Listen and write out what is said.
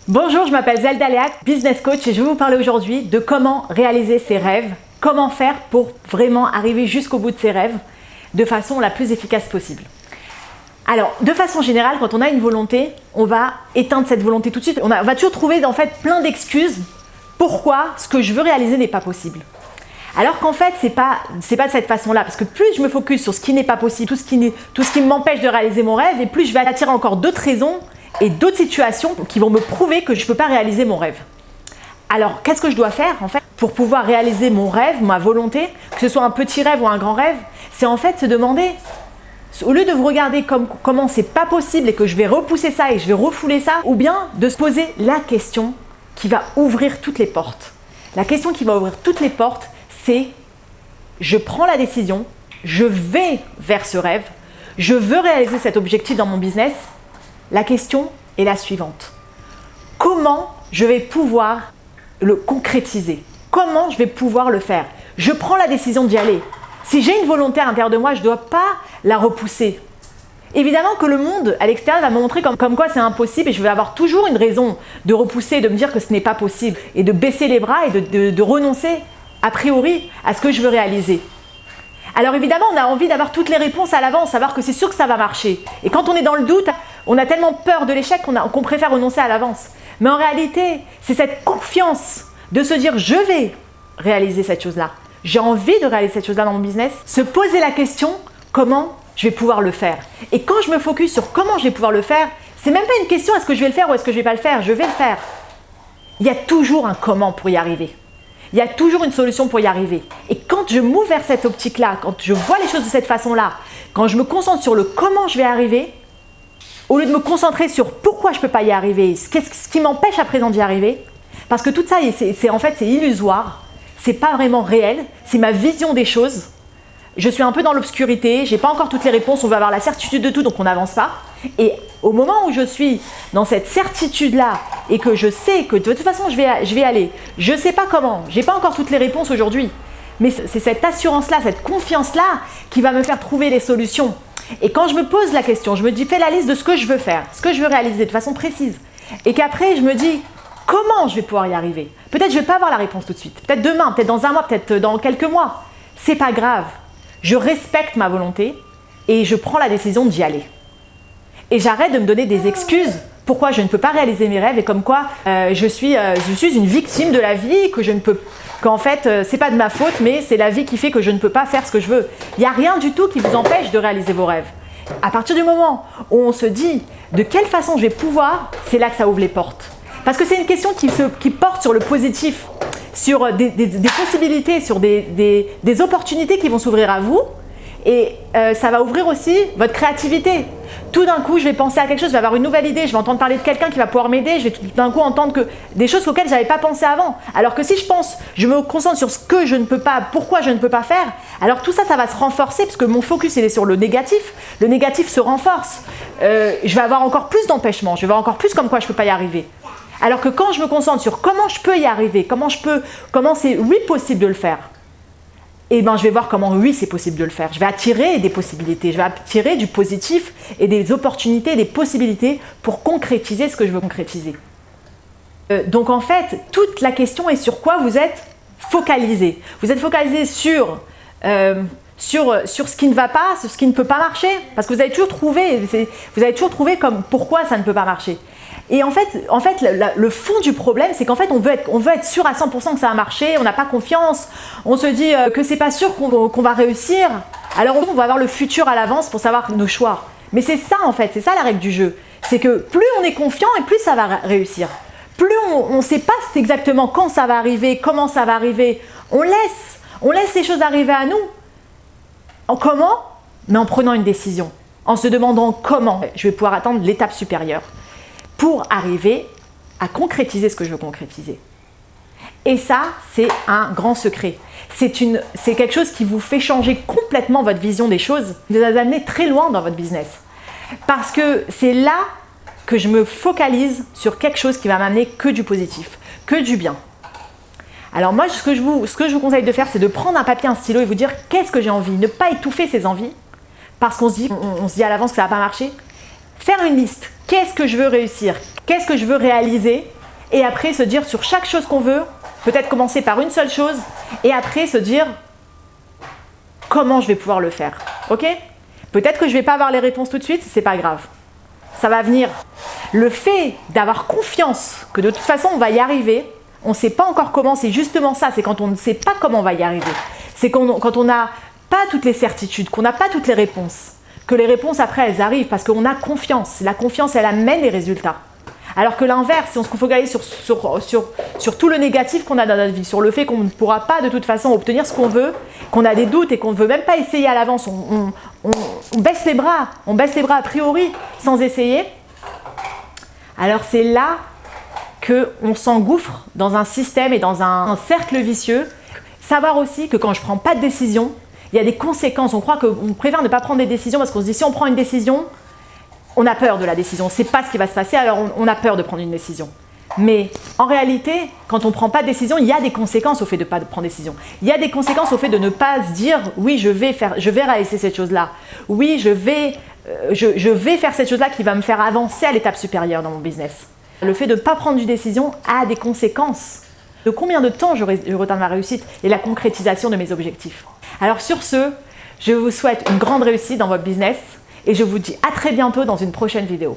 Bonjour, je m'appelle Zelda Léac, business coach et je vais vous parler aujourd'hui de comment réaliser ses rêves, comment faire pour vraiment arriver jusqu'au bout de ses rêves de façon la plus efficace possible. Alors, de façon générale, quand on a une volonté, on va éteindre cette volonté tout de suite. On va toujours trouver en fait plein d'excuses pourquoi ce que je veux réaliser n'est pas possible. Alors qu'en fait, c'est pas de cette façon-là, parce que plus je me focus sur ce qui n'est pas possible, tout ce qui m'empêche de réaliser mon rêve, et plus je vais attirer encore d'autres raisons et d'autres situations qui vont me prouver que je ne peux pas réaliser mon rêve. Alors, qu'est-ce que je dois faire en fait pour pouvoir réaliser mon rêve, ma volonté, que ce soit un petit rêve ou un grand rêve? C'est en fait se demander, au lieu de vous regarder comment c'est pas possible et que je vais repousser ça et je vais refouler ça, ou bien de se poser la question qui va ouvrir toutes les portes. La question qui va ouvrir toutes les portes, c'est je prends la décision, je vais vers ce rêve, je veux réaliser cet objectif dans mon business. La question est la suivante. Comment je vais pouvoir le concrétiser? Comment je vais pouvoir le faire? Je prends la décision d'y aller. Si j'ai une volonté à l'intérieur de moi, je ne dois pas la repousser. Évidemment que le monde à l'extérieur va me montrer comme quoi c'est impossible et je vais avoir toujours une raison de repousser, de me dire que ce n'est pas possible et de baisser les bras et de renoncer a priori à ce que je veux réaliser. Alors évidemment, on a envie d'avoir toutes les réponses à l'avance, savoir que c'est sûr que ça va marcher. Et quand on est dans le doute, on a tellement peur de l'échec qu'on préfère renoncer à l'avance. Mais en réalité, c'est cette confiance de se dire « je vais réaliser cette chose-là ». J'ai envie de réaliser cette chose-là dans mon business. Se poser la question « comment je vais pouvoir le faire ?» Et quand je me focus sur comment je vais pouvoir le faire, c'est même pas une question « est-ce que je vais le faire ou est-ce que je vais pas le faire ?» Je vais le faire. Il y a toujours un comment pour y arriver. Il y a toujours une solution pour y arriver. Et quand je m'ouvre vers cette optique-là, quand je vois les choses de cette façon-là, quand je me concentre sur le comment je vais arriver, au lieu de me concentrer sur pourquoi je ne peux pas y arriver, ce qui m'empêche à présent d'y arriver, parce que tout ça, en fait, c'est illusoire, c'est pas vraiment réel, c'est ma vision des choses. Je suis un peu dans l'obscurité, j'ai pas encore toutes les réponses, on veut avoir la certitude de tout, donc on n'avance pas. Et au moment où je suis dans cette certitude-là et que je sais que de toute façon je vais aller, je sais pas comment, j'ai pas encore toutes les réponses aujourd'hui, mais c'est cette assurance-là, cette confiance-là qui va me faire trouver les solutions. Et quand je me pose la question, je me dis fais la liste de ce que je veux faire, ce que je veux réaliser de façon précise, et qu'après je me dis comment je vais pouvoir y arriver. Peut-être je vais pas avoir la réponse tout de suite, peut-être demain, peut-être dans un mois, peut-être dans quelques mois. C'est pas grave. Je respecte ma volonté et je prends la décision d'y aller. Et j'arrête de me donner des excuses pourquoi je ne peux pas réaliser mes rêves et comme quoi je suis une victime de la vie, qu'en fait c'est pas de ma faute mais c'est la vie qui fait que je ne peux pas faire ce que je veux. Il n'y a rien du tout qui vous empêche de réaliser vos rêves. À partir du moment où on se dit de quelle façon je vais pouvoir, c'est là que ça ouvre les portes. Parce que c'est une question qui porte sur le positif, sur des possibilités, sur des opportunités qui vont s'ouvrir à vous et ça va ouvrir aussi votre créativité. Tout d'un coup, je vais penser à quelque chose, je vais avoir une nouvelle idée, je vais entendre parler de quelqu'un qui va pouvoir m'aider, je vais tout d'un coup entendre des choses auxquelles je n'avais pas pensé avant. Alors que si je me concentre sur ce que je ne peux pas, pourquoi je ne peux pas faire, alors tout ça, ça va se renforcer parce que mon focus il est sur le négatif se renforce. Je vais avoir encore plus d'empêchements, je vais avoir encore plus comme quoi je ne peux pas y arriver. Alors que quand je me concentre sur comment je peux y arriver, comment c'est oui possible de le faire, et ben je vais voir comment oui c'est possible de le faire. Je vais attirer des possibilités, je vais attirer du positif et des opportunités, des possibilités pour concrétiser ce que je veux concrétiser. Donc en fait, toute la question est sur quoi vous êtes focalisé. Vous êtes focalisé sur ce qui ne va pas, sur ce qui ne peut pas marcher, parce que vous avez toujours trouvé comme pourquoi ça ne peut pas marcher. Et en fait, le fond du problème, c'est qu'en fait, on veut être sûr à 100% que ça va marcher, on n'a pas confiance, on se dit que c'est pas sûr qu'on va réussir. Alors on va avoir le futur à l'avance pour savoir nos choix. Mais c'est ça en fait, c'est ça la règle du jeu. C'est que plus on est confiant et plus ça va réussir. Plus on ne sait pas exactement quand ça va arriver, comment ça va arriver, on laisse les choses arriver à nous. Comment? Mais en prenant une décision, en se demandant comment je vais pouvoir atteindre l'étape supérieure pour arriver à concrétiser ce que je veux concrétiser. Et ça, c'est un grand secret. C'est quelque chose qui vous fait changer complètement votre vision des choses, vous allez amener très loin dans votre business. Parce que c'est là que je me focalise sur quelque chose qui va m'amener que du positif, que du bien. Alors moi, ce que je vous conseille de faire, c'est de prendre un papier, un stylo et vous dire qu'est-ce que j'ai envie. Ne pas étouffer ces envies parce qu'on se dit à l'avance que ça ne va pas marcher. Faire une liste. qu'est-ce que je veux réussir, qu'est-ce que je veux réaliser, et après se dire sur chaque chose qu'on veut, peut-être commencer par une seule chose, et après se dire comment je vais pouvoir le faire, ok? Peut-être que je ne vais pas avoir les réponses tout de suite, c'est pas grave. Ça va venir. Le fait d'avoir confiance que de toute façon on va y arriver, on ne sait pas encore comment, c'est justement ça, c'est quand on ne sait pas comment on va y arriver. C'est quand on n'a pas toutes les certitudes, qu'on n'a pas toutes les réponses, que les réponses après elles arrivent parce qu'on a confiance. La confiance elle amène les résultats. Alors que l'inverse, si on se focalise sur tout le négatif qu'on a dans notre vie, sur le fait qu'on ne pourra pas de toute façon obtenir ce qu'on veut, qu'on a des doutes et qu'on ne veut même pas essayer à l'avance, on baisse les bras a priori sans essayer, alors c'est là qu'on s'engouffre dans un système et dans un cercle vicieux. Savoir aussi que quand je ne prends pas de décision, il y a des conséquences. On croit qu'on préfère ne pas prendre des décisions parce qu'on se dit si on prend une décision, on a peur de la décision, on ne sait pas ce qui va se passer, alors on a peur de prendre une décision. Mais en réalité, quand on ne prend pas de décision, il y a des conséquences au fait de ne pas prendre de décision. Il y a des conséquences au fait de ne pas se dire « oui, je vais réaliser cette chose-là. Oui, je vais faire cette chose-là qui va me faire avancer à l'étape supérieure dans mon business. » Le fait de ne pas prendre de décision a des conséquences. De combien de temps je retarde ma réussite et la concrétisation de mes objectifs. Alors sur ce, je vous souhaite une grande réussite dans votre business. Et je vous dis à très bientôt dans une prochaine vidéo.